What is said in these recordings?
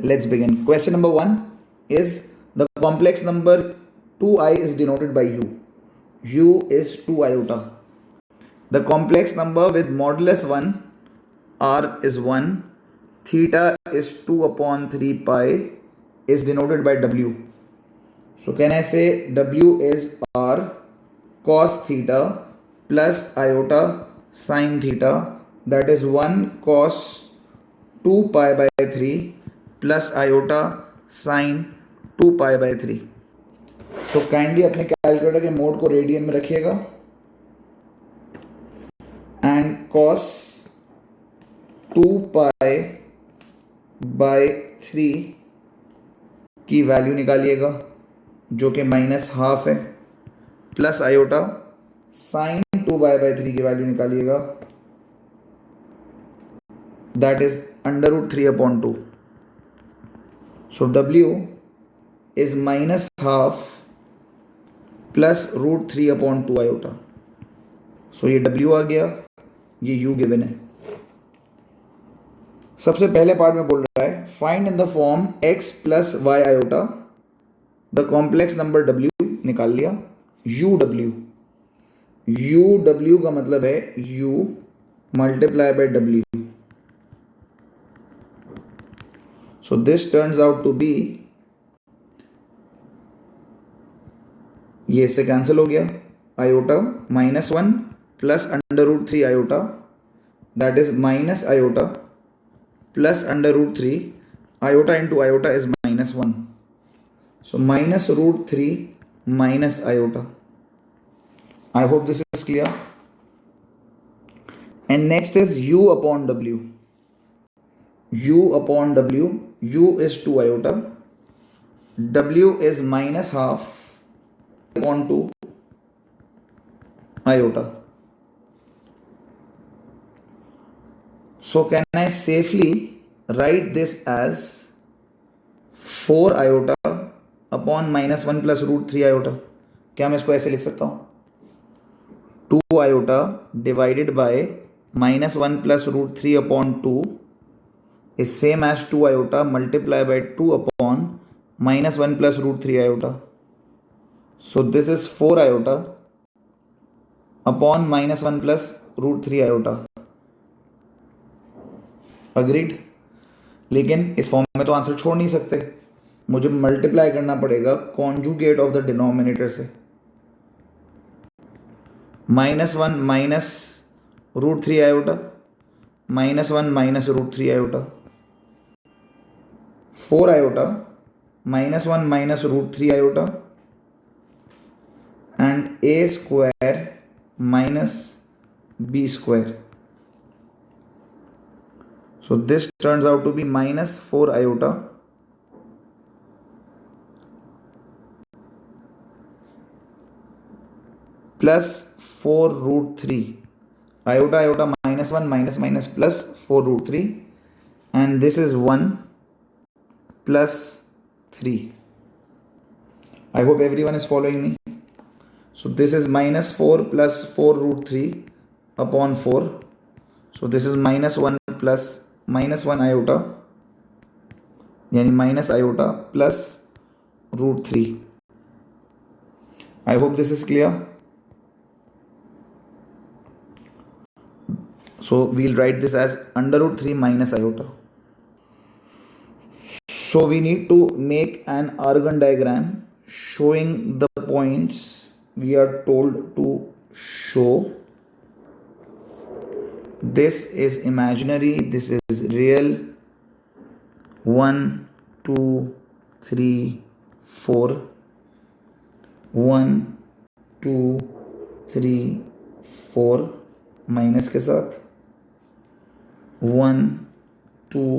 let's begin. Question number 1 is the complex number 2i is denoted by u. U is 2 iota. The complex number with modulus 1, r is 1, theta is 2 upon 3 pi is denoted by w. So can I say w is r cos theta plus iota sin theta, that is 1 cos 2 pi by 3 plus iota sin 2 pi by 3. So kindly अपने calculator के mode को radian में रखिएगा and cos 2 pi by 3 की value निकालिएगा जो कि -½ है, plus iota sine 2 pi by 3 की वैल्यू निकालिएगा, that is √3/2. So W is -½ plus √3/2 iota. So ये W आ गया, ये U गिवन है. सबसे पहले पार्ट में बोल रहा है find in the form x plus y iota the complex number W. निकाल लिया. UW का मतलब है U multiply by W. So this turns out to be, ये इससे कैंसिल हो गया, iota -1 plus √3 iota, that is minus iota plus √3 iota into iota is -1. So -√3 minus iota. I hope this is clear. And next is U upon W. U upon W. U is 2 iota. W is -½ upon 2 iota. So can I safely write this as 4 iota upon -1 plus √3 iota? क्या मैं इसको ऐसे लिख सकता हूँ? 2 iota divided by -1 plus √3 upon 2 is same as 2 iota multiplied by 2 upon -1 plus √3 iota. So this is 4 iota upon -1 plus √3 iota. Agreed? लेकिन इस form में तो आंसर छोड़ नहीं सकते, मुझे मल्टीप्लाई करना पड़ेगा कॉन्जुगेट ऑफ द डिनोमिनेटर से. -1 minus √3 iota, -1 minus √3 iota, 4 iota -1 minus √3 iota and a square minus b square. So this turns out to be -4 iota plus 4 √3. Iota iota -1 minus plus 4 √3, and this is 1 plus 3. I hope everyone is following me. So this is -4 plus 4 √3 upon 4. So this is -1 plus -1 iota, yani minus iota plus √3. I hope this is clear. So we'll write this as √3 minus iota. So we need to make an Argand diagram showing the points we are told to show. This is imaginary, this is real. 1 2 3 4. 1 2 3 4 minus के साथ 1 2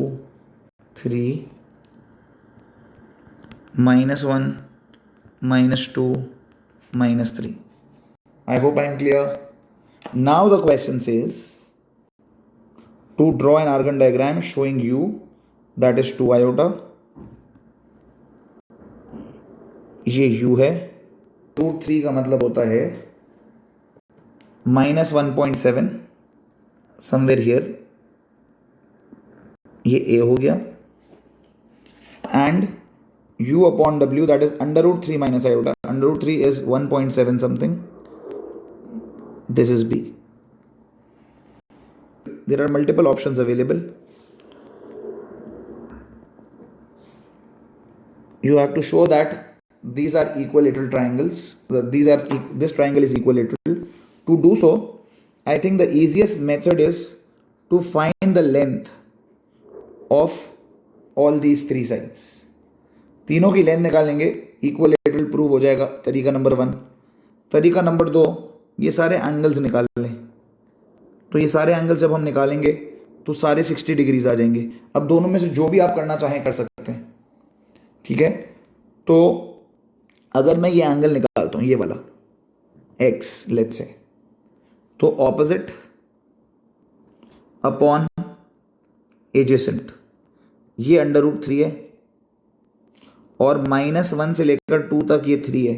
3 -1 -2 -3. I hope I am clear. Now the question says to draw an Argand diagram showing U, that is 2 iota. ये U है. √3 का मतलब होता है -1.7 somewhere here. ये A हो गया. and u upon w, that is under root 3 minus iota. Under root 3 is 1.7 something. This is B. There are multiple options available. You have to show that these are equilateral triangles. This triangle is equilateral. To do so, I think the easiest method is to find the length of all these three sides. तीनों की length निकालेंगे, equilateral prove हो जाएगा, तरीका number 1। तरीका number 2, ये सारे angles निकाल लें। तो ये सारे एंगल जब हम निकालेंगे तो सारे 60 डिग्रीज आ जाएंगे। अब दोनों में से जो भी आप करना चाहें कर सकते हैं, ठीक है। तो अगर मैं ये एंगल निकालता हूं, ये वाला x लेट्स से, तो ऑपोजिट अपॉन एजेसेंट, ये अंडर रूट 3 है और -1 से लेकर 2 तक ये 3 है।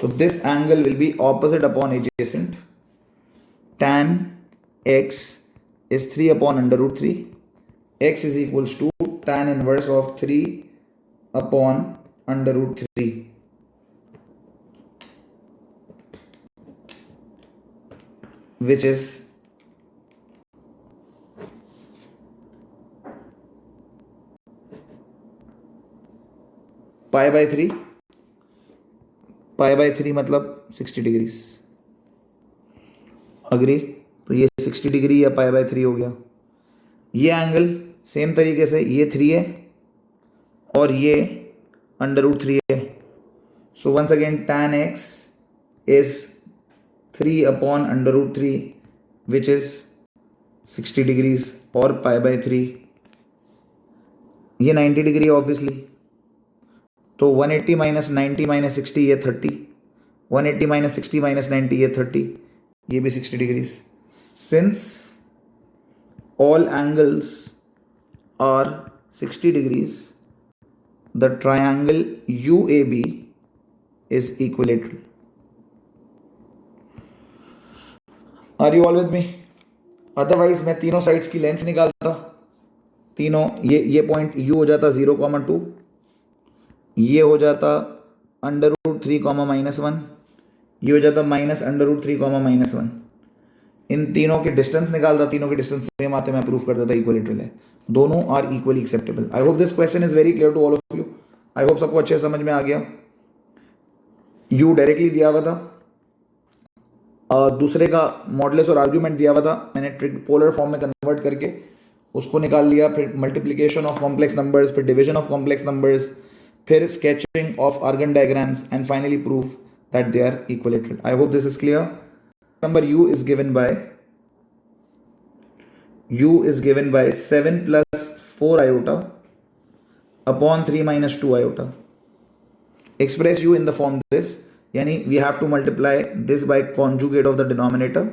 So this angle will be opposite upon adjacent. tan x is 3 upon under root 3. X is equals to tan inverse of 3 upon under root 3. Which is pi by 3. Pi by 3 मतलब 60 degrees. Agree? तो ये 60 degree या पाई by 3 हो गया। ये angle same तरीके से ये 3 है और ये अंडर रूट 3 है। So once again tan x is 3 upon under root 3 which is 60 degrees और पाई बाय 3, ये 90 डिग्री ऑब्वियसली। तो 180 माइनस 90 माइनस 60 ये 30, 180 माइनस 60 माइनस 90 ये 30, ये भी 60 degrees. Since all angles are 60 degrees, the triangle UAB is equilateral. Are you all with me? Otherwise मैं तीनों sides की लेंथ निकालता, तीनों ये पॉइंट U हो जाता 0,2, ये हो जाता अंडर रूट 3, -1, ये हो जाता माइनस अंडर रूट 3, -1। इन तीनों के डिस्टेंस निकालता, तीनों के डिस्टेंस सेम आते, मैं प्रूफ कर देता इक्विलेटरल है। दोनों are equally acceptable. I hope this question is very clear to all of you. I hope सबको अच्छे समझ में आ गया। यू डायरेक्टली दिया हुआ था, दूसरे का मॉडुलस और आर्ग्यूमेंट दिया हुआ था, मैंने पोलर फॉर्म में कन्वर्ट करके उसको निकाल लिया, फिर मल्टीप्लिकेशन ऑफ कॉम्प्लेक्स नंबर्स, फिर डिविजन ऑफ कॉम्प्लेक्स नंबर्स, फिर sketching of Argand diagrams and finally proof that they are equilateral. I hope this is clear. Number U is given by 7 plus 4 iota upon 3 minus 2 iota. Express U in the form this, yani we have to multiply this by conjugate of the denominator.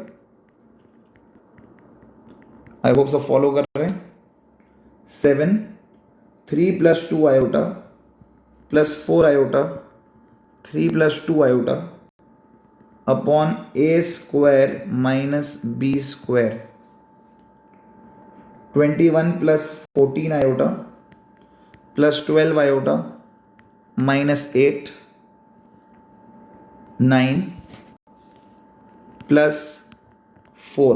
I hope सब follow कर रहे हैं। 7 3 plus 2 iota plus 4 iota 3 plus 2 iota upon a square minus b square, 21 plus 14 iota plus 12 iota minus 8, 9 plus 4,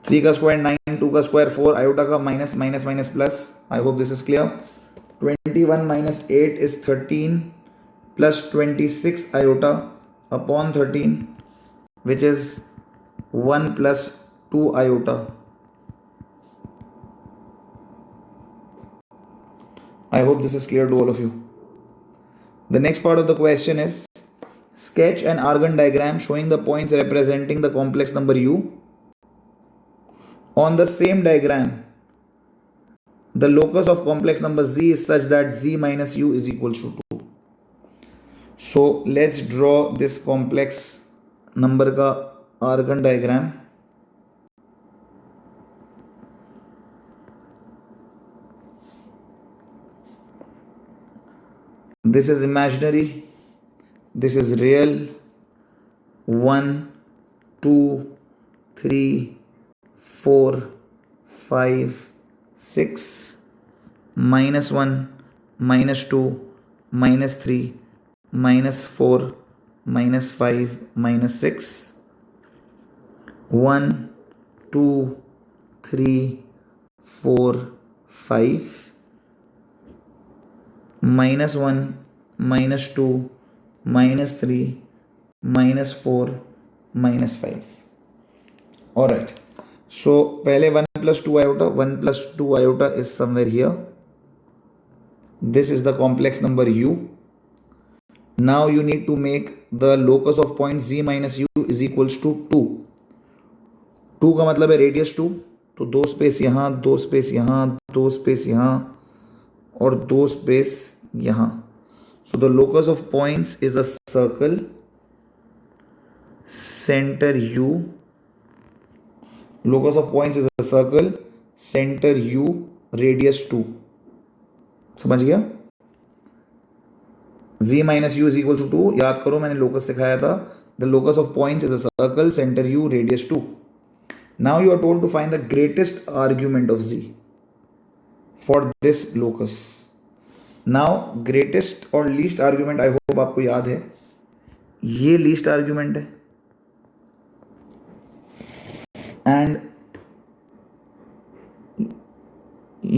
3 का square 9, 2 का square 4, iota का minus minus minus plus. I hope this is clear. 21 minus 8 is 13 plus 26 iota upon 13, which is 1 plus 2 iota. I hope this is clear to all of you. The next part of the question is sketch an argon diagram showing the points representing the complex number u. On the same diagram, the locus of complex number z is such that z minus u is equals to 2. So let's draw this complex number का argon diagram. This is imaginary, this is real. 1 2 3 4 5 6 -1, -2, -3, -4, -5, -6, 1, 2, 3, 4, 5, -1, -2, -3, -4, -5. Alright. So पहले 1 + 2 iota, 1 + 2 iota is somewhere here. This is the complex number u. Now you need to make the locus of point z minus u is equals to 2. 2 का मतलब है radius 2, तो 2 space यहाँ, 2 space यहाँ, 2 space यहाँ और 2 space यहाँ. So the locus of points is a circle, center u. Locus of points is a circle, center u, radius 2. समझ गया? z minus u is equal to 2. याद करो मैंने locus सिखाया था. The locus of points is a circle, center u, radius 2. Now you are told to find the greatest argument of z for this locus. Now greatest और least argument I hope आपको याद है. ये least argument है and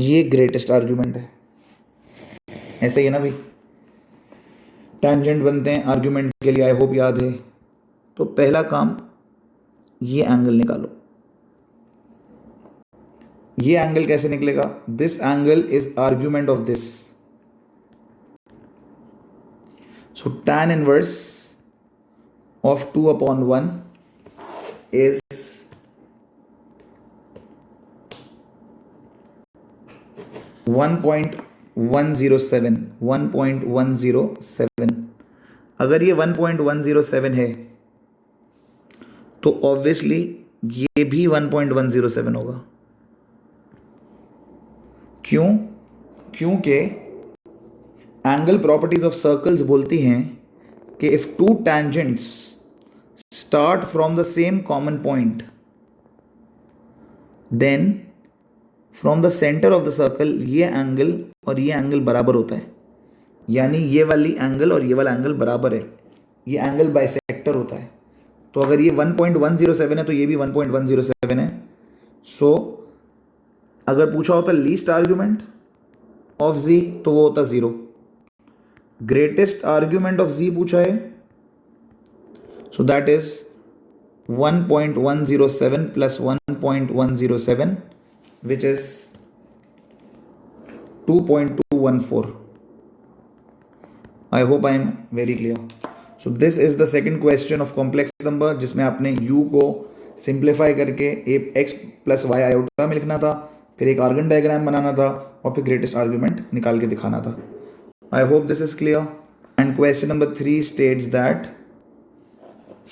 ये greatest argument है. ऐसे ही है ना भाई, टेंजेंट बनते हैं आर्ग्यूमेंट के लिए. आई होप याद है. तो पहला काम, ये एंगल निकालो. ये एंगल कैसे निकलेगा? This angle is argument of this. So tan inverse of 2/1 is 1.107. अगर ये 1.107 है तो ऑब्वियसली ये भी 1.107 होगा. क्यों? क्योंकि एंगल प्रॉपर्टीज ऑफ सर्कल्स बोलती हैं कि if two tangents start from the same common point then from the centre of the circle ये एंगल और ये एंगल बराबर होता है. यानी ये वाली एंगल और ये वाला एंगल बराबर है. ये एंगल बाइसेक्टर होता है. तो अगर ये 1.107 है तो ये भी 1.107 है. सो अगर पूछा होता लीस्ट आर्ग्यूमेंट ऑफ z तो वो होता 0. ग्रेटेस्ट आर्ग्यूमेंट ऑफ z पूछा है, so that is 1.107 plus 1.107 which is 2.214. I hope I am very clear. So this is the second question of complex number जिसमें आपने u को सिंप्लीफाई करके x plus y iota में लिखना था, फिर एक आर्गन डायग्राम बनाना था और फिर ग्रेटेस्ट आर्ग्यूमेंट निकाल के दिखाना था. I hope this is clear. And question number 3 states that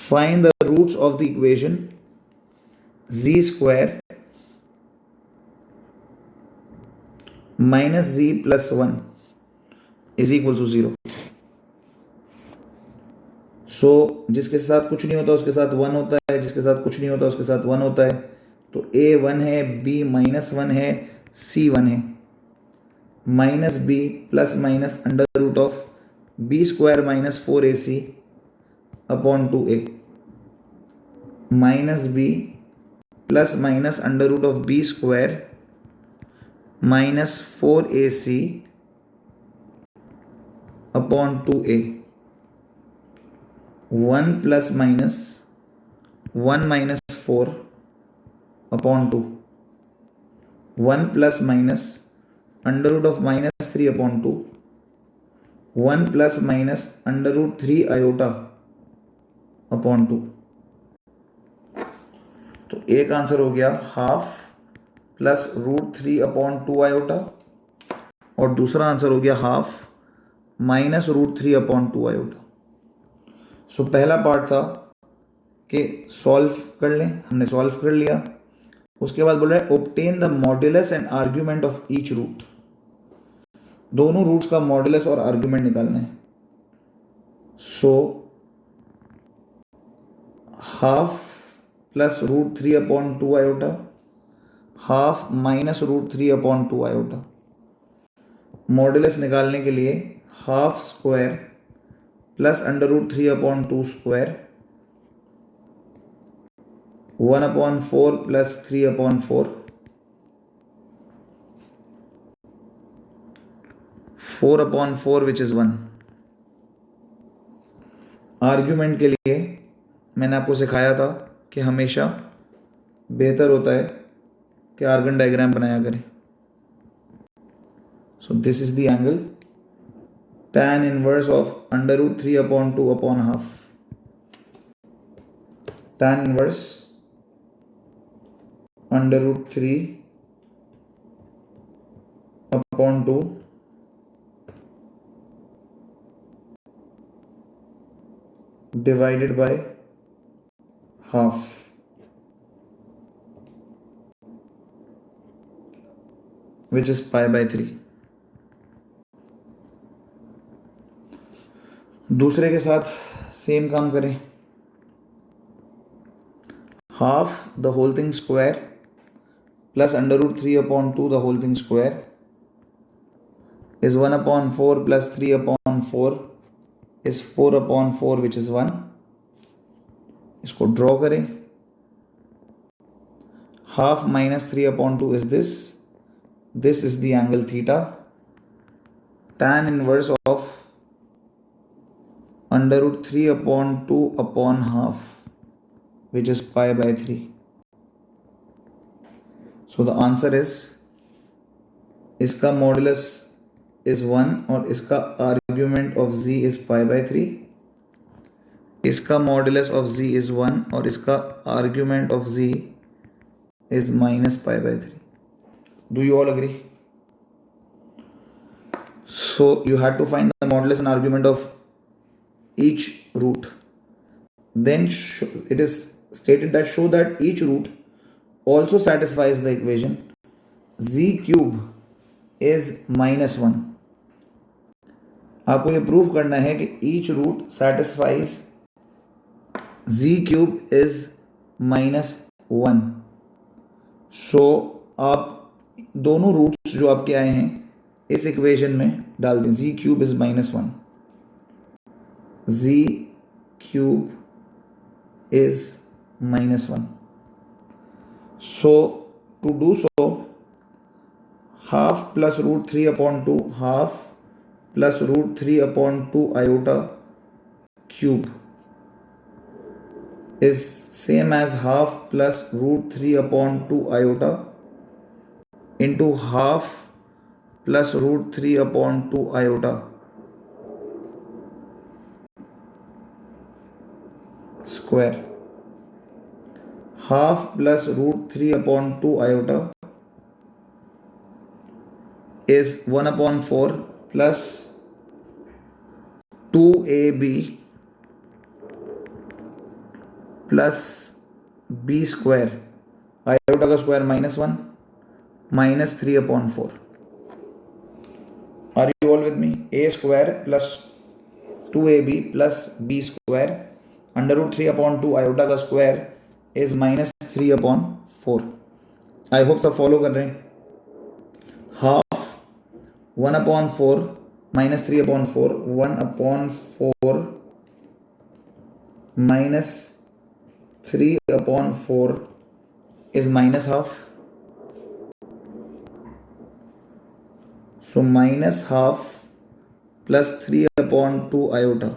find the roots of the equation z square minus z plus 1 is equal to 0. सो जिसके साथ कुछ नहीं होता उसके साथ 1 होता है, जिसके साथ कुछ नहीं होता उसके साथ 1 होता है. तो a 1 है, b -1 है, c 1 है. Minus b plus minus under root of b square minus 4ac upon 2a. Minus b plus minus under root of b square minus 4ac upon 2a. 1 plus minus 1 minus 4 upon 2. 1 plus minus under root of minus 3 upon 2. 1 plus minus under root 3 iota upon 2. तो एक answer हो गया half plus √3 upon 2 iota और दूसरा answer हो गया half minus √3 upon 2 iota. सो पहला part था कि सॉल्व कर लें, हमने सॉल्व कर लिया. उसके बाद बोल रहा है obtain the modulus and argument of each root. दोनों रूट्स का मॉड्यूलस और आर्ग्यूमेंट निकालना है. So half plus √3 upon 2 iota, half minus √3 upon 2 iota. Modulus निकालने के लिए half square plus under root 3/2 square 1/4 plus 3/4 4/4 which is 1। Argument के लिए मैंने आपको सिखाया था कि हमेशा बेहतर होता है कि आर्गन डायग्राम बनाया करें। सो this is the angle tan inverse of under root 3/2 upon half। tan inverse under root 3/2 divided by half, which is pi/3। दूसरे के साथ सेम काम करें। Half the whole thing square plus under root 3/2 the whole thing square is 1/4 plus 3/4 is 4/4 which is 1। इसको draw करें। Half minus 3/2 is this is the angle theta। tan inverse of under root 3/2 upon half which is pi/3। So the answer is इसका modulus is 1 और इसका argument of z is pi/3। इसका modulus of z is 1 और इसका argument of z is minus pi/3। Do you all agree? So you had to find the modulus and argument of each root. Then it is stated that show that each root also satisfies the equation z cube is -1। आपको ये prove करना है कि each root satisfies z cube is -1। सो आप दोनों roots जो आपके आए हैं इस इक्वेशन में डाल दें। z cube is -1, z cube is -1। so to do so, half plus root 3/2 half plus root 3/2 iota cube is same as half plus root 3/2 iota into half plus root 3/2 iota square। half plus root 3/2 iota is 1/4 plus 2ab plus b square, iota का square -1 minus 3/4। Are you all with me? a square plus 2ab plus b square under root 3/2 iota का square is -3/4। I hope सब follow कर रहे हैं। Half 1/4 -3/4 1/4 -3/4 is -half। so -half plus 3/2 iota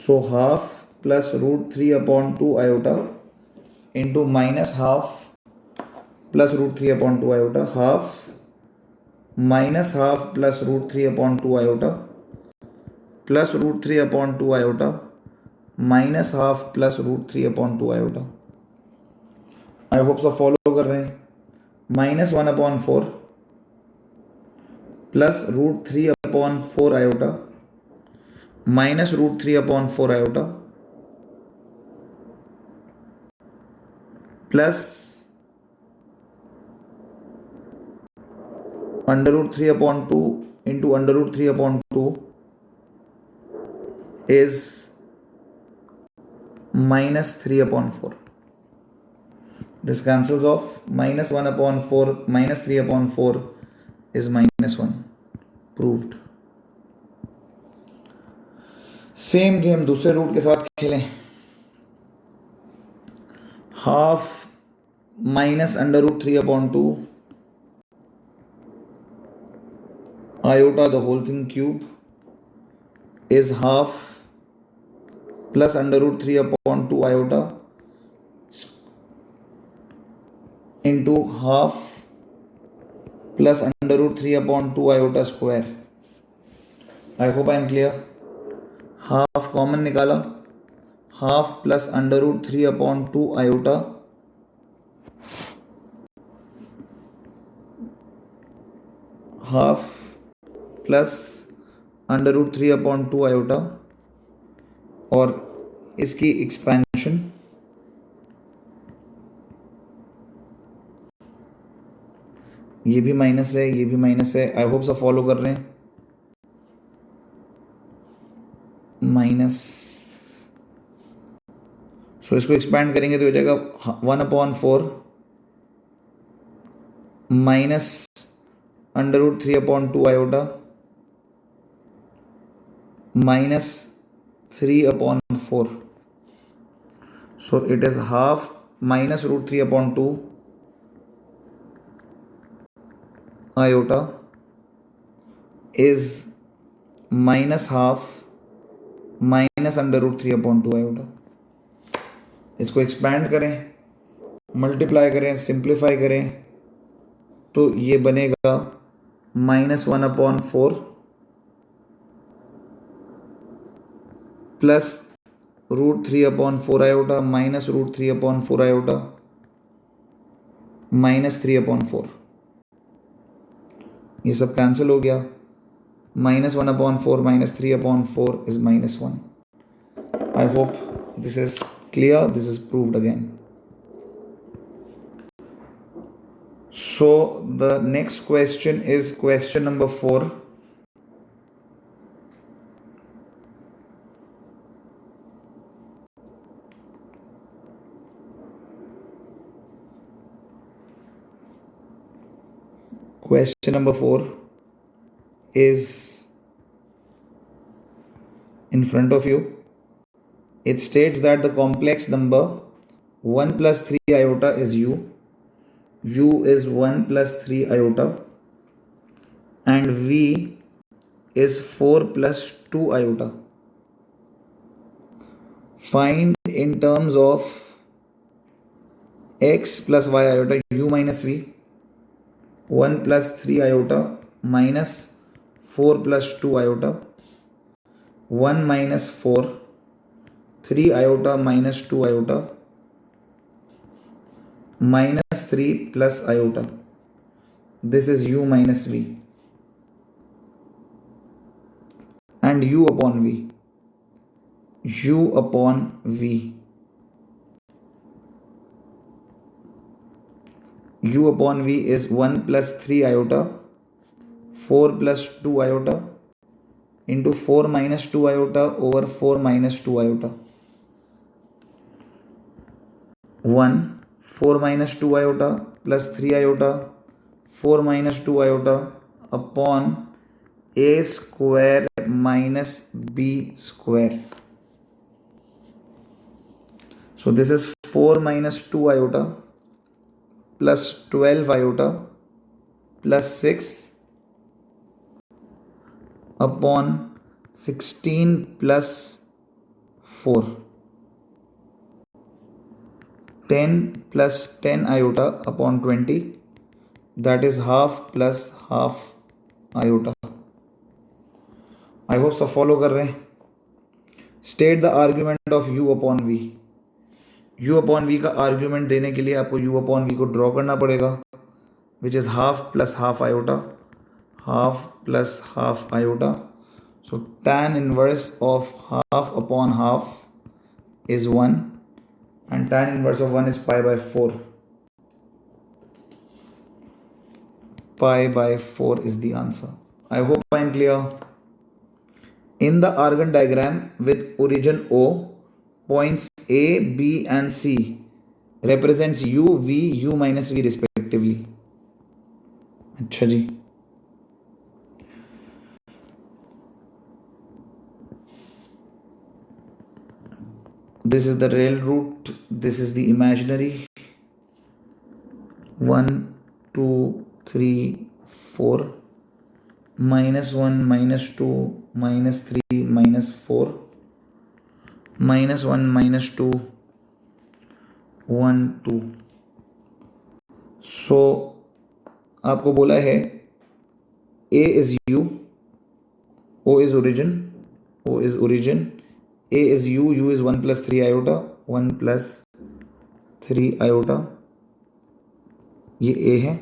so half plus root 3/2 iota into -half plus root 3/2 iota, half -half plus root 3/2 iota plus root 3/2 iota -half plus root 3/2 iota। I hope सब follow कर रहे हैं। -1/4 plus root 3/4 iota minus root 3/4 iota plus under root 3/2 into under root 3/2 is minus 3 upon 4. This cancels off. Minus 1 upon 4 minus 3 upon 4 is minus 1. Proved. Same game दूसरे root के साथ खेलें. Half minus under root 3 upon 2 iota the whole thing cube is half plus under root 3 upon 2 iota into half plus under root 3 upon 2 iota square. I hope I am clear. Half common निकाला, half plus under root 3 upon 2 iota half plus under root 3 upon 2 iota और इसकी expansion ये भी minus है, ये भी minus है. I hope सब फॉलो कर रहे हैं. माइनस, सो इसको एक्सपैंड करेंगे तो हो जाएगा 1 upon 4 minus under root 3 upon 2 iota minus 3 upon 4. So it is half minus root 3 upon 2 iota is minus half minus under root 3 upon 2 iota. इसको एक्सपैंड करें, मल्टीप्लाई करें, सिंप्लीफाई करें तो ये बनेगा minus 1 upon 4 plus root 3 upon 4 iota minus root 3 upon 4 iota minus 3 upon 4. ये सब cancel हो गया. minus 1 upon 4 minus 3 upon 4 is minus 1. I hope this is clear. This is proved again. So the next question is question number 4. Question number 4 is in front of you. It states that the complex number 1 plus 3 iota is u. U is 1 plus 3 iota and V is 4 plus 2 iota. Find in terms of x plus y iota u minus V, 1 plus 3 iota minus 4 plus 2 iota, 1 minus 4, 3 iota minus 2 iota, minus 3 plus iota. This is u minus v and u upon v. U upon v. U upon v is 1 plus 3 iota, 4 plus 2 iota into 4 minus 2 iota over 4 minus 2 iota. 1 4 minus 2 iota plus 3 iota 4 minus 2 iota upon a square minus b square. So this is 4 minus 2 iota plus 12 iota plus 6 upon 16 plus 4. 10 plus 10 iota upon 20, that is half plus half iota. I hope सब follow कर रहे हैं. State the argument of u upon v. u upon v का argument देने के लिए आपको u upon v को ड्रॉ करना पड़ेगा, which is half plus half iota, half plus half iota. So tan inverse of half upon half is 1 and tan inverse of 1 is pi by 4. Pi by 4 is the answer. I hope I am clear. In the Argand diagram with origin O, points A, B and C represents U, V, U minus V respectively. अच्छा जी, this is the real root, this is the imaginary. 1, 2, 3, 4, minus 1, minus 2, minus 3, minus 4, minus 1, minus 2, 1, 2. सो आपको बोला है A is U, O is origin, O is origin, A is U, U is 1 plus 3 iota, 1 plus 3 iota, ये A है.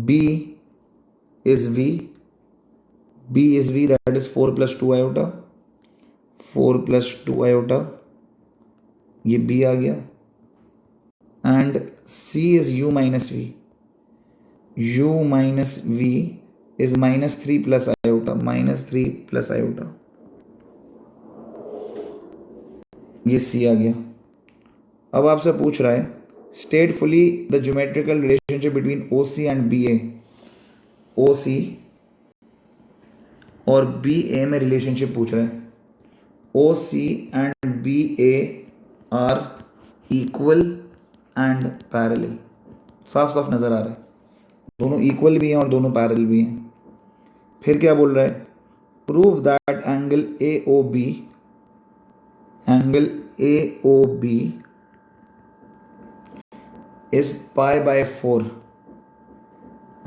B is V, B is V, that is 4 plus 2 iota, 4 plus 2 iota, ये B आ गया. And C is U minus V, U minus V is minus 3 plus iota, minus 3 plus iota, ये C आ गया. अब आपसे पूछ रहा है state fully the geometrical relationship between OC and BA. OC और BA में रिलेशनशिप पूछ रहा है. OC and BA are equal and parallel. साफ साफ नजर आ रहा है, दोनों इक्वल भी हैं और दोनों पैरेलल भी हैं. फिर क्या बोल रहा है, prove that angle AOB is pi by 4.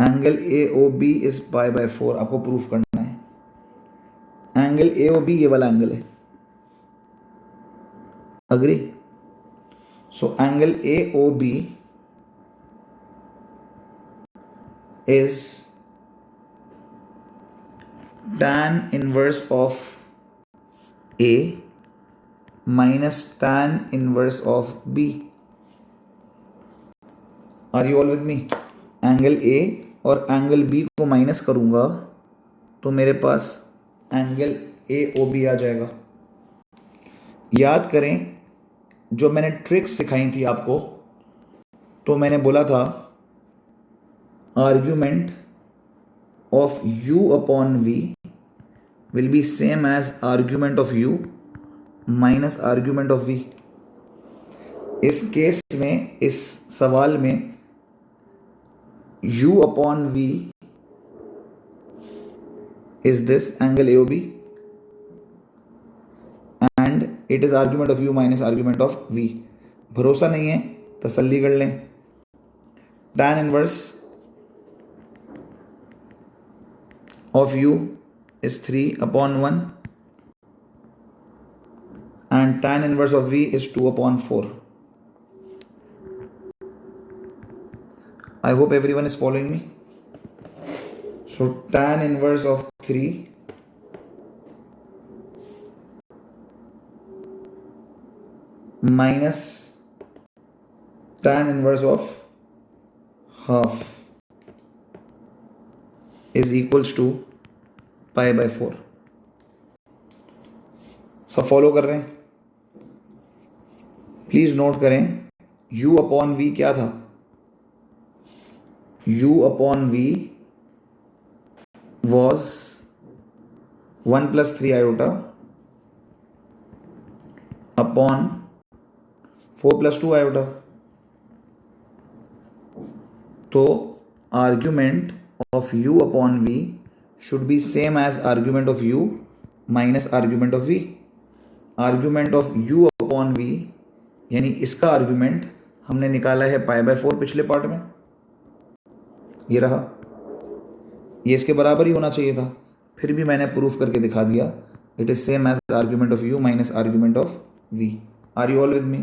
Angle AOB is pi by 4 आपको प्रूफ करना है. एंगल AOB ये वाला एंगल है, agree. So angle AOB is tan inverse of A minus tan inverse of B. Are you all with me. Angle A और angle B को minus करूंगा तो मेरे पास एंगल AOB आ जाएगा. याद करें जो मैंने ट्रिक्स सिखाई थी आपको, तो मैंने बोला था argument of U upon V will be same as argument of U minus argument of V. इस केस में, इस सवाल में U upon V is this angle AOB and it is argument of U minus argument of V. भरोसा नहीं है तसल्ली कर लें. tan inverse of U is 3 upon 1 and tan inverse of V is 2 upon 4. I hope everyone is following me. So tan inverse of 3 minus tan inverse of half is equals to pi by 4. सब follow कर रहे हैं? Please note करें U upon V क्या था. U upon V was 1 plus 3 iota upon 4 plus 2 iota. तो argument of U upon V should be same as argument of U minus argument of V. Argument of U upon V यानी इसका argument हमने निकाला है pi by 4 पिछले part में. ये रहा, ये इसके बराबर ही होना चाहिए था, फिर भी मैंने प्रूफ करके दिखा दिया. It is same as argument of U minus argument of V. Are you all with me?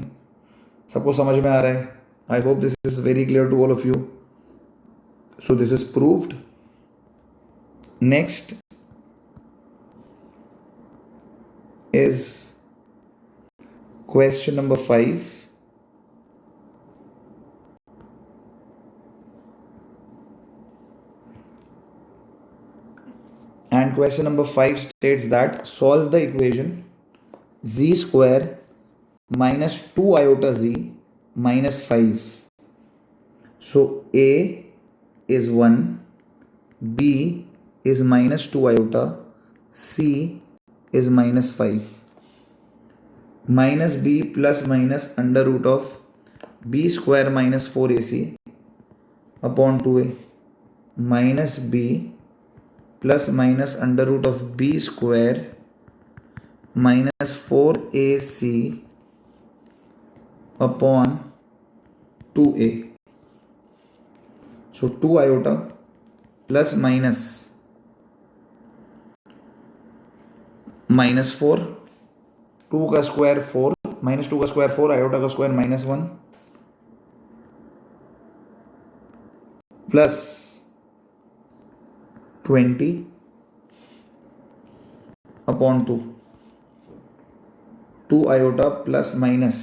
सबको समझ में आ रहा है? I hope this is very clear to all of you. So this is proved. Next is question number 5. And And question number 5 states that solve the equation z square minus 2 iota z minus 5. So A is 1, B is minus 2 iota, C is minus 5. Minus B plus minus under root of B square minus 4AC upon 2A. Minus B plus minus under root of B square minus 4AC upon 2A. So 2 iota plus minus 4, 2 का square 4, minus 2 का square 4, iota का square -1 plus 20 upon 2 iota plus minus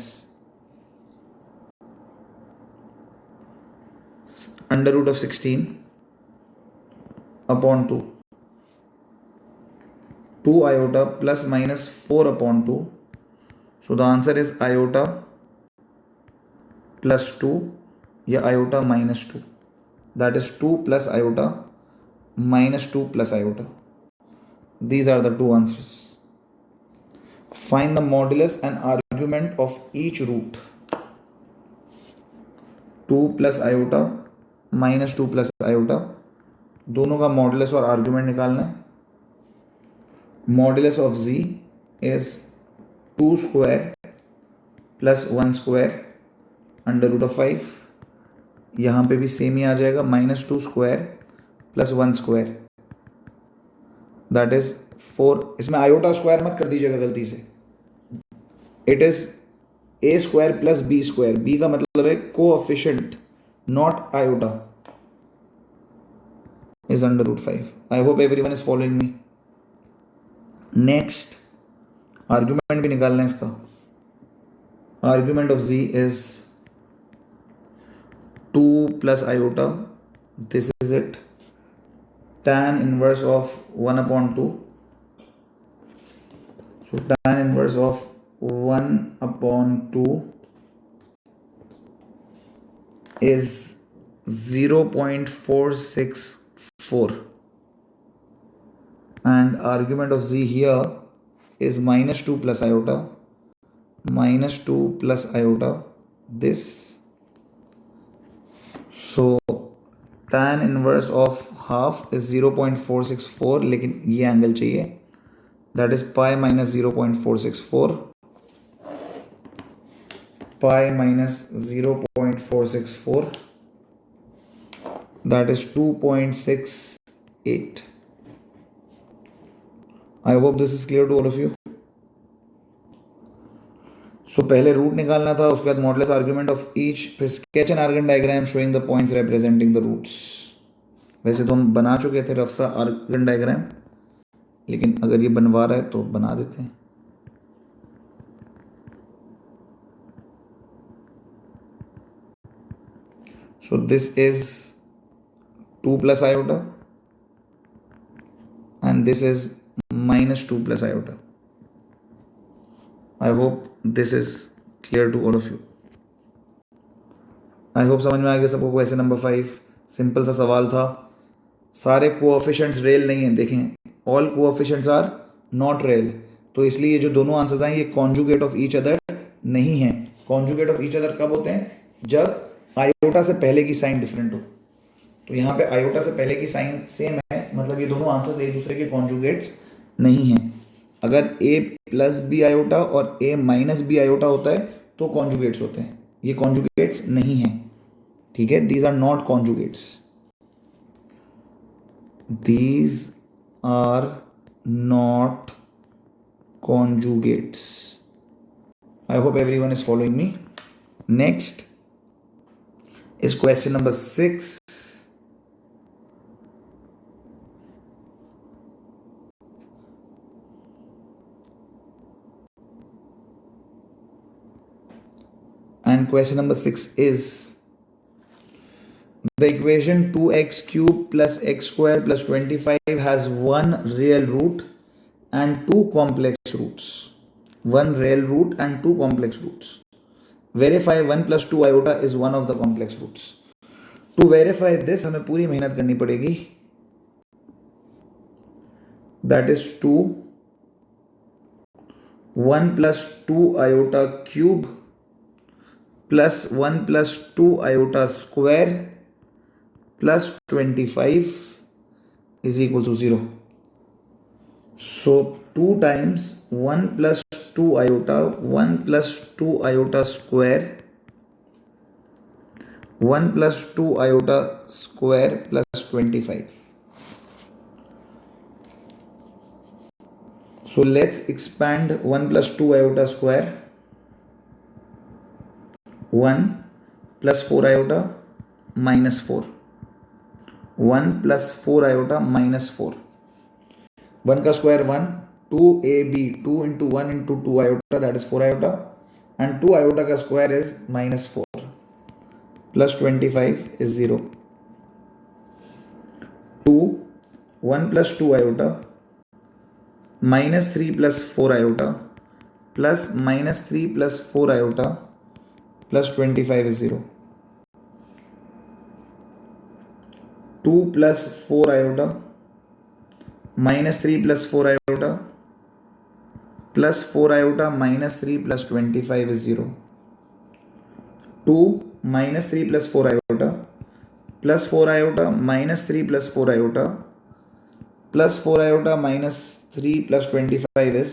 under root of 16 upon 2 iota plus minus 4 upon 2. So the answer is iota plus 2 या iota minus 2. That is 2 plus iota minus 2 plus iota. These are the two answers. Find the modulus and argument of each root. 2 plus iota minus 2 plus iota, दोनों का modulus और argument निकालना है. Modulus of z is 2 square plus 1 square under root of 5. यहाँ पे भी same ही आ जाएगा, minus 2 square plus 1 square, that is 4. इसमें आयोटा स्क्वायर मत कर दीजिएगा गलती से. It is a square plus b square. b का मतलब है coefficient, not iota, is under root 5. I hope everyone is following me. Next argument भी निकालना है इसका. Argument of z is 2 plus iota, this is it, tan inverse of 1 upon 2. So tan inverse of 1 upon 2 is 0.464. And argument of z here is minus 2 plus iota, minus 2 plus iota, this. So tan inverse of half is 0.464, लेकिन ये angle चाहिए, that is pi minus 0.464, pi minus 0.464, that is 2.68. I hope this is clear to all of you. So पहले root निकालना था, उसके बाद modulus argument of each, फिर sketch an Argand diagram showing the points representing the roots. वैसे तो हम बना चुके थे रफ सा आर्गन डायग्राम, लेकिन अगर ये बनवा रहा है तो बना देते हैं. So this is 2 plus iota and this is minus 2 plus iota. I hope this is clear to all of you. I hope समझ में आ गया सबको. क्वेश्चन नंबर 5 सिंपल सा सवाल था. सारे कोएफिशिएंट्स रियल नहीं हैं, देखें, all coefficients are not real, तो इसलिए जो दोनों आंसर्स हैं ये कॉन्जुगेट ऑफ ईच अदर नहीं है. कॉन्जुगेट ऑफ ईच अदर कब होते हैं? जब आयोटा से पहले की साइन डिफरेंट हो. तो यहाँ पे आयोटा से पहले की साइन सेम है, मतलब ये दोनों आंसर्स एक दूसरे के कॉन्जुगेट्स नहीं हैं. अगर a प्लस बी आयोटा और a माइनस बी आयोटा होता है तो कॉन्जुगेट्स होते हैं. ये कॉन्जुगेट्स नहीं हैं, ठीक है. These are not conjugates, these are not conjugates. I hope everyone is following me. Next is question number 6. And question number 6 is the equation 2x cube plus x square plus 25 has one real root and two complex roots. One real root and two complex roots. Verify 1 plus 2 iota is one of the complex roots. To verify this हमें पूरी मेहनत करनी पड़ेगी. That is 2 1 plus 2 iota cube plus 1 plus 2 iota square plus 25 is equal to 0. So 2 times 1 plus 2 iota 1 plus 2 iota square 1 plus 2 iota square plus 25. So let's expand 1 plus 2 iota square. 1 plus 4 iota minus 4. 1 plus 4 iota minus 4. 1 का square 1. 2ab 2 into 1 into 2 iota, that is 4 iota, and 2 iota का square is minus 4 plus 25 is 0. 2 1 plus 2 iota minus 3 plus 4 iota plus minus 3 plus 4 iota plus 25 is 0. 2 plus 4 iota minus 3 plus 4 iota plus 4 iota minus 3 plus 25 is 0. 2 minus 3 plus 4 iota plus 4 iota minus 3 plus 4 iota plus 4 iota minus 3 plus 25 is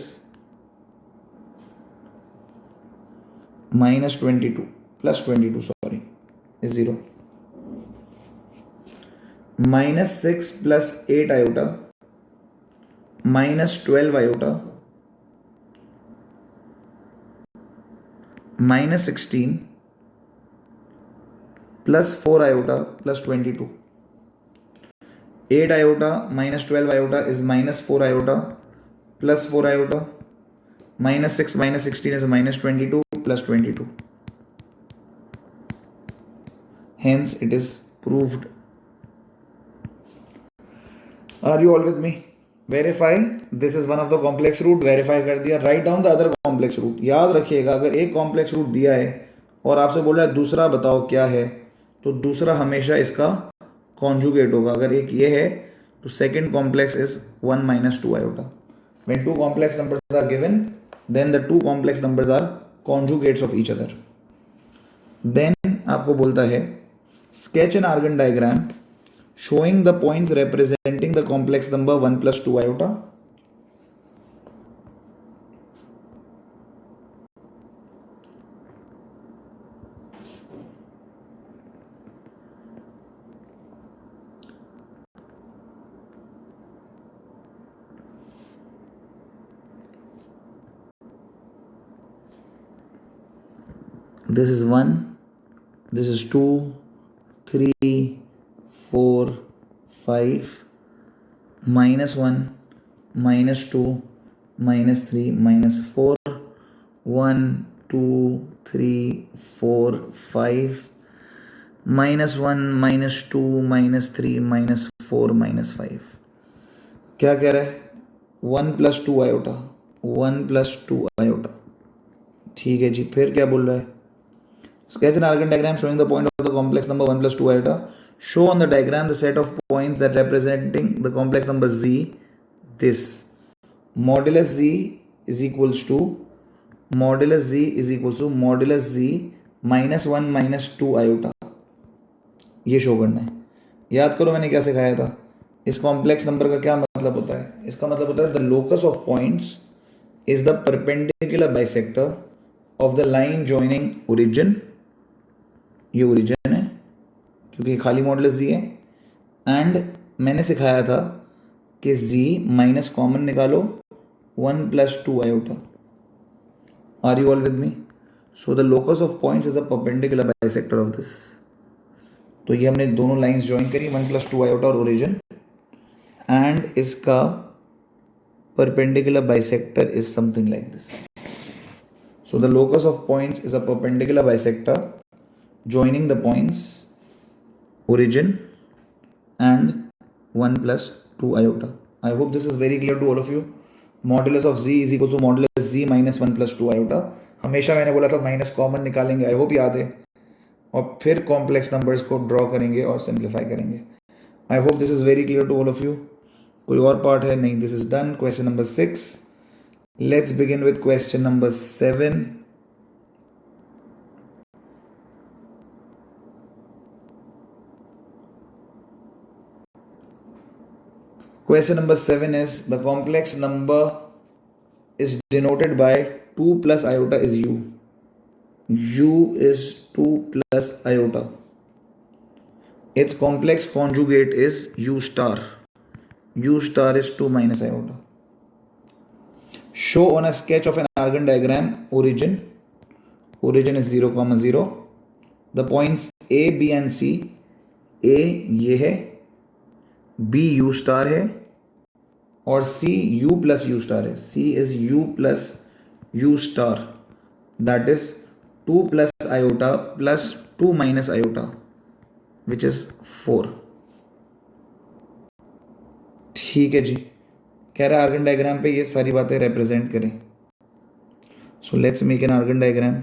minus 22 plus 22 sorry is 0. Minus 6 plus 8 iota minus 12 iota minus 16 plus 4 iota plus 22. 8 iota minus 12 iota is minus 4 iota plus 4 iota. Minus 6 minus 16 is minus 22 plus 22. Hence it is proved. Are you all with me? Verify. This is one of the complex root. Verify कर दिया. Write down the other complex root. याद रखिएगा अगर एक complex root दिया है और आपसे बोल रहा है दूसरा बताओ क्या है, तो दूसरा हमेशा इसका conjugate होगा. अगर एक ये है तो second complex is 1 minus 2 iota. When two complex numbers are given, then the two complex numbers are conjugates of each other. Then आपको बोलता है sketch an argon diagram showing the points representing the complex number 1 plus 2 iota. This is 1, this is 2, 3, 4, 5, minus 1, minus 2, minus 3, minus 4, 1, 2, 3, 4, 5, minus 1, minus 2, minus 3, minus 4, minus 5. क्या कह रहा है? 1 plus 2 iota, 1 plus 2 iota. ठीक है जी. फिर क्या बोल रहा है? Sketch an argon diagram showing the point of the complex number 1 plus 2 iota. Show on the diagram the set of points that representing the complex number z. This modulus z is equals to modulus z minus 1 minus 2 iota. ये show करना है. याद करो मैंने क्या सिखाया था. इस कॉम्प्लेक्स नंबर का क्या मतलब होता है? इसका मतलब होता है the locus of points is the perpendicular bisector of the line joining origin. ये ओरिजिन है क्योंकि खाली मॉडुलस जी है. एंड मैंने सिखाया था कि z माइनस कॉमन निकालो 1 plus 2 iota. Are you all with me? So the locus of points is the perpendicular bisector of this. तो ये हमने दोनों लाइंस ज्वाइन करी 1 plus 2 iota और ओरिजिन, एंड इसका perpendicular bisector is something like this. So the locus of points is a perpendicular bisector joining the points origin and 1 plus 2 iota. I hope this is very clear to all of you. Modulus of z is equal to modulus z minus 1 plus 2 iota. हमेशा मैंने बोला था minus common निकालेंगे, I hope याद है, और फिर complex numbers को ड्रॉ करेंगे और सिंप्लीफाई करेंगे. I hope this is very clear to all of you. कोई और पार्ट है? नहीं. This is done. Question number 6. Let's begin with question number 7. Question number 7 is the complex number is denoted by 2 plus iota is u. U is 2 plus iota. Its complex conjugate is u star. U star is 2 minus iota. Show on a sketch of an argon diagram origin. Origin is 0, 0. The points A, B and C. A ये है, B u star है, और C u plus u star है. C is u plus u star, that is 2 plus iota plus 2 minus iota, which is 4. ठीक है जी. कह रहा है आर्गन डायग्राम पे ये सारी बातें रिप्रेजेंट करें. So let's make an Argand diagram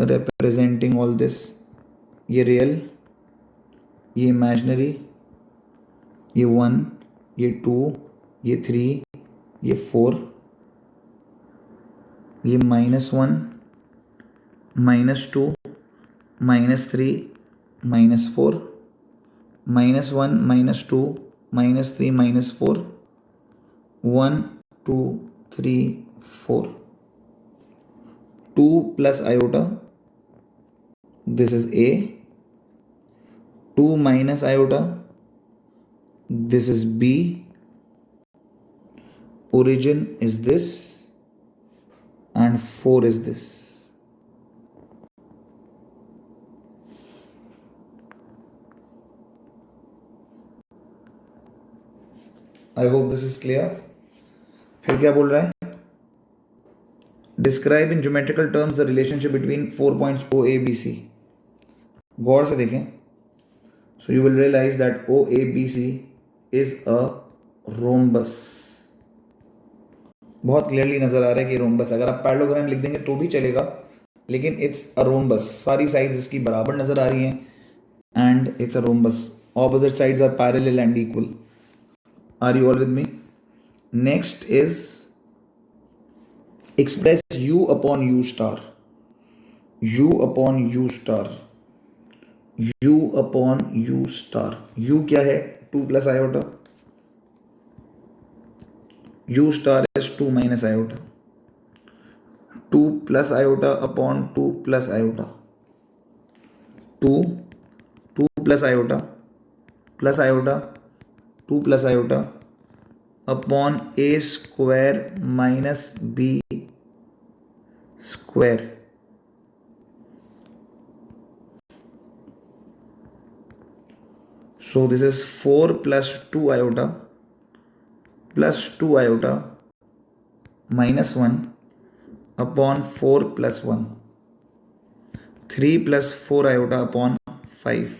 representing all this. ये रियल, ये इमेजिनरी, ये 1, ये 2, ये 3, ये 4, ये -1, -2, -3, -4, -1, -2, -3, -4, 1, 2, 3, 4. 2 plus iota, this is A. 2 minus iota, this is B. Origin is this and 4 is this. I hope this is clear. फिर क्या बोल रहा है? Describe in geometrical terms the relationship between 4 points O, A, B, C. गौर से देखें. So you will realize that OABC is a rhombus. बहुत clearly नजर आ रहा है कि रोम्बस. अगर आप पैरेललोग्राम लिख देंगे तो भी चलेगा, लेकिन इट्स अ रोम्बस. सारी साइड्स इसकी बराबर नजर आ रही हैं and it's a rhombus. Opposite sides are parallel and equal. Are you all with me? Next is express U upon U star. U upon U star. U upon U star. U क्या है? 2 plus iota. U star is 2 minus iota. 2 plus iota upon 2 plus iota. 2 plus iota plus iota 2 plus iota upon A square minus B square. So this is 4 plus 2 iota plus 2 iota minus 1 upon 4 plus 1. 3 plus 4 iota upon 5.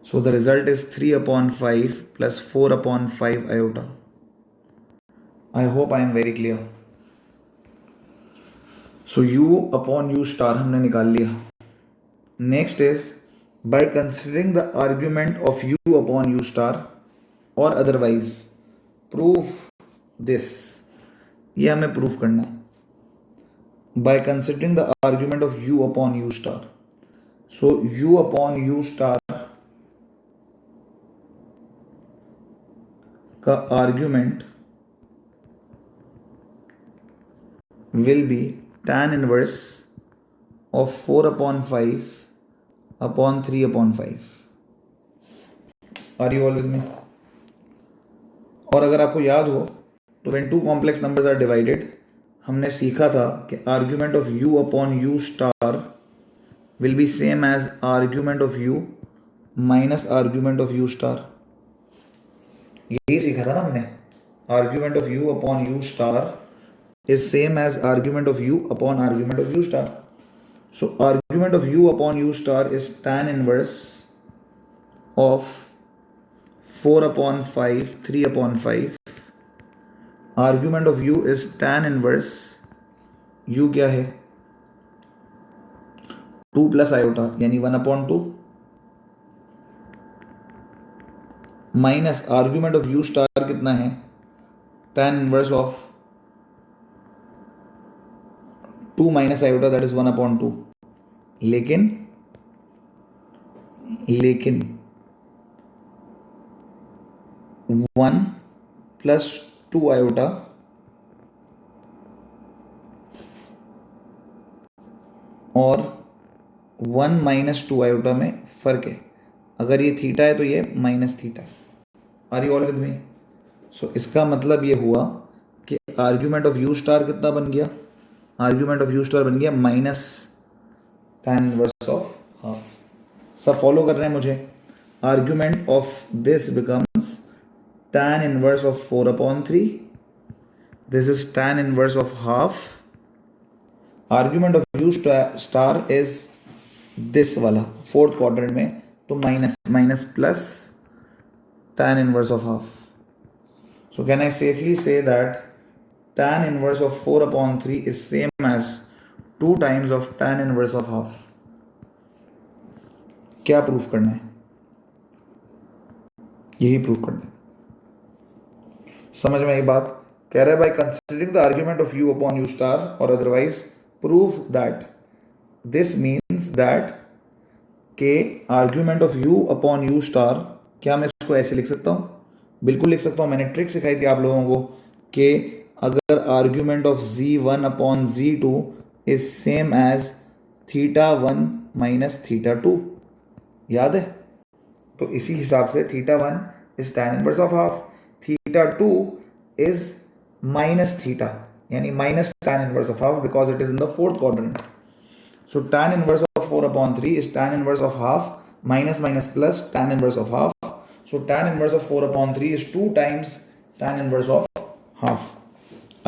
So the result is 3 upon 5 plus 4 upon 5 iota. I hope I am very clear. So U upon U star हमने निकाल लिया. Next is by considering the argument of U upon U star or otherwise prove this. ये हमें proof करना है. By considering the argument of U upon U star. So U upon U star का argument will be tan inverse of 4 upon 5 upon 3 upon 5. Are you all with me? और अगर आपको याद हो तो when two complex numbers are divided, हमने सीखा था कि argument of U upon U star will be same as argument of U minus argument of U star. यही सीखा था ना हमने. Argument of U upon U star is same as argument of U upon argument of U star. So argument argument of u upon u star is tan inverse of 4 upon 5, 3 upon 5. Argument of u is tan inverse, u क्या है 2 plus iota यानी 1 upon 2 minus argument of you star कितना है tan inverse of 2 minus iota that is 1 upon 2 लेकिन 1 plus 2 iota और 1 minus 2 iota में फर्क है। अगर ये थीटा है तो ये माइनस थीटा है। Are you all with me? So इसका मतलब ये हुआ कि आर्ग्यूमेंट ऑफ यू स्टार कितना बन गया? आर्ग्यूमेंट ऑफ यू स्टार बन गया minus tan inverse of half. सब फॉलो कर रहे हैं मुझे? Argument of this becomes tan inverse of 4 upon 3, this is tan inverse of half. Argument of you star is this वाला फोर्थ क्वाड्रेंट में, तो minus plus tan inverse of half. So can I safely say that tan inverse of 4 upon 3 is same as 2 times of tan inverse of half? क्या proof करना है? यही proof करना है। समझ में आई बात? कह रहा है by considering the argument of u upon u star or otherwise prove that this means that के argument of u upon u star, क्या मैं इसको ऐसे लिख सकता हूँ? बिल्कुल लिख सकता हूँ। मैंने ट्रिक सिखाई थी आप लोगों को कि अगर argument of z1 upon z2 is same as θ1 minus θ2, याद है? तो इसी हिसाब से θ1 is tan inverse of half, θ2 is minus theta यानी minus tan inverse of half because it is in the fourth quadrant. So tan inverse of 4 upon 3 is tan inverse of half minus minus plus tan inverse of half. So tan inverse of 4 upon 3 is 2 times tan inverse of half.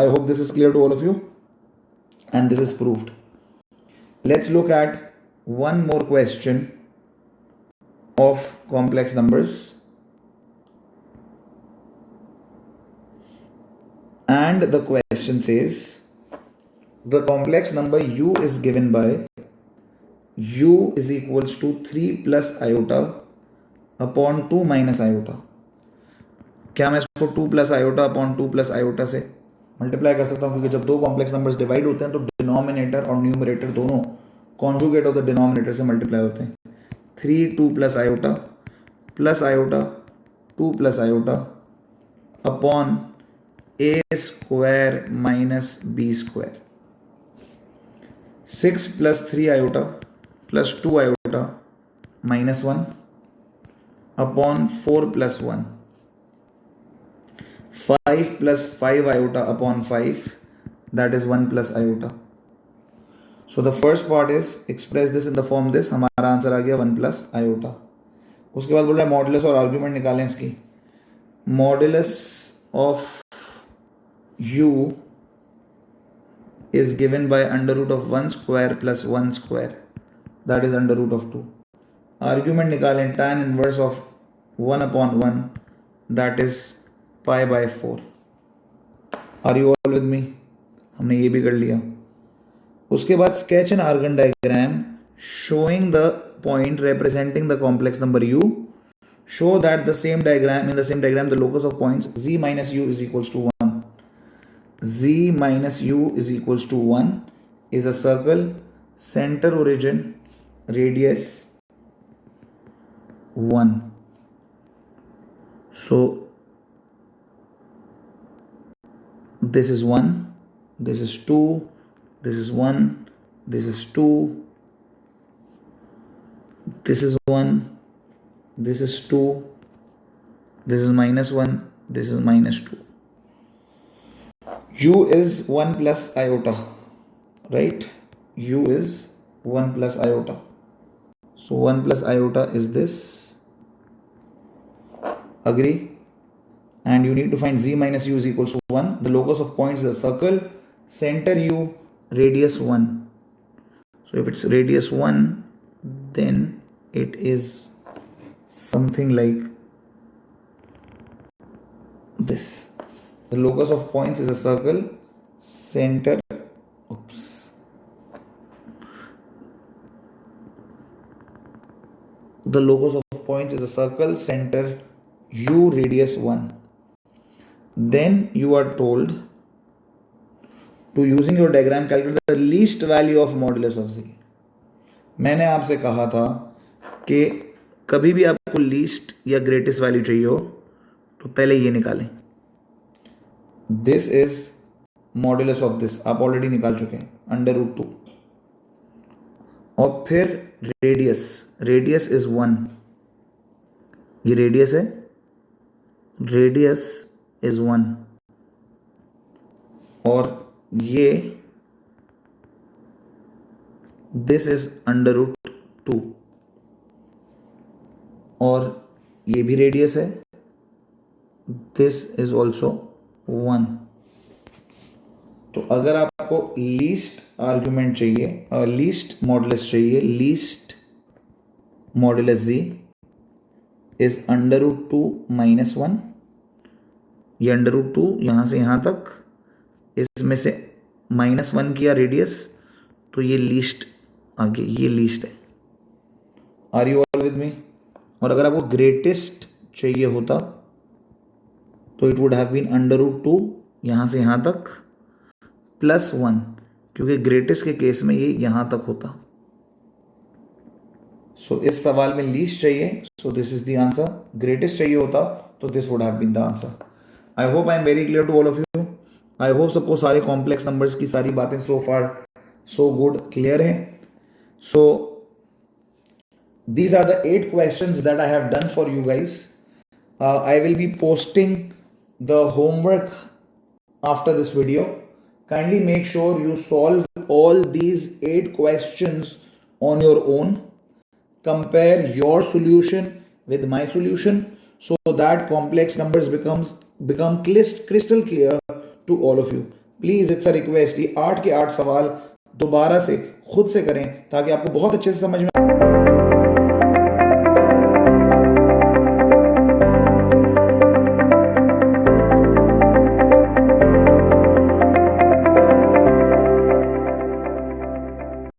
I hope this is clear to all of you and this is proved. Let's look at one more question of complex numbers. And the question says the complex number u is given by u is equals to 3 plus iota upon 2 minus iota. क्या मैं इसको 2 plus iota upon 2 plus iota से multiply कर सकता हूँ? क्योंकि जब दो कॉम्प्लेक्स नंबर्स डिवाइड होते हैं तो डिनोमिनेटर और न्यूमरेटर दोनों कॉन्जुगेट ऑफ द डिनोमिनेटर से मल्टीप्लाई होते हैं। 3 2 plus iota 2 plus iota upon a square minus b square. 6 plus 3 iota plus 2 iota minus 1 upon 4 plus 1। 5 plus 5 iota upon 5 that is 1 plus iota. So the first part is express this in the form this, हमारा answer आ गया 1 plus iota. उसके बाद बोल रहा है modulus और argument निकालें इसकी। Modulus of u is given by under root of 1 square plus 1 square, that is under root of 2. Argument निकालें tan inverse of 1 upon 1, that is pi by 4. Are you all with me? हमने ये भी कर लिया। उसके बाद sketch an Argand diagram showing the point representing the complex number u. Show that in the same diagram the locus of points z minus u is equals to 1. Z minus u is equals to 1 is a circle, center origin, radius 1. So this is 1, this is 2, this is 1, this is 2, this is 1, this is 2, this is minus 1, this is minus 2. U is 1 plus iota, right? U is 1 plus iota. So 1 plus iota is this. Agree? And you need to find z minus u is equals to 1. The locus of points is a circle, center u, radius 1. So if it's radius 1, then it is something like this. The locus of points is a circle, center, the locus of points is a circle, center u, radius 1. Then you are told to, using your diagram, calculate the least value of modulus of z. मैंने आपसे कहा था कि कभी भी आपको least या greatest value चाहिए हो तो पहले ये निकालें. This is modulus of this, आप ऑलरेडी निकाल चुके हैं, √2. और फिर रेडियस इज 1, ये रेडियस है, रेडियस इज 1, और ये दिस इज √2, और ये भी रेडियस है, दिस इज ऑल्सो 1. तो अगर आपको लीस्ट आर्ग्यूमेंट चाहिए, लीस्ट मॉडुलस चाहिए, लीस्ट मॉडुलस z इज √2 - 1. ये √2 यहाँ से यहाँ तक, इसमें से -1 किया रेडियस, तो ये लीस्ट आगे, ये लीस्ट है. Are you all with me? और अगर आपको ग्रेटेस्ट चाहिए होता तो इट वुड हैव बीन √2 यहाँ से यहाँ तक +1, क्योंकि ग्रेटेस्ट के केस में ये यहाँ तक होता. सो इस सवाल में लीस्ट चाहिए, so this is the answer. Greatest चाहिए होता तो this would have been the answer. I hope I am very clear to all of you. I hope सबको सारे कॉम्प्लेक्स नंबर्स की सारी बातें सो फार सो गुड क्लियर है. सो these are the 8 questions that I have done for you guys. I will be posting the homework after this video. Kindly make sure you solve all these 8 questions on your own. Compare your solution with my solution so that complex numbers become crystal clear to all of you. Please, it's a request. ये 8 के 8 सवाल दोबारा से खुद से करें ताकि आपको बहुत अच्छे से समझ में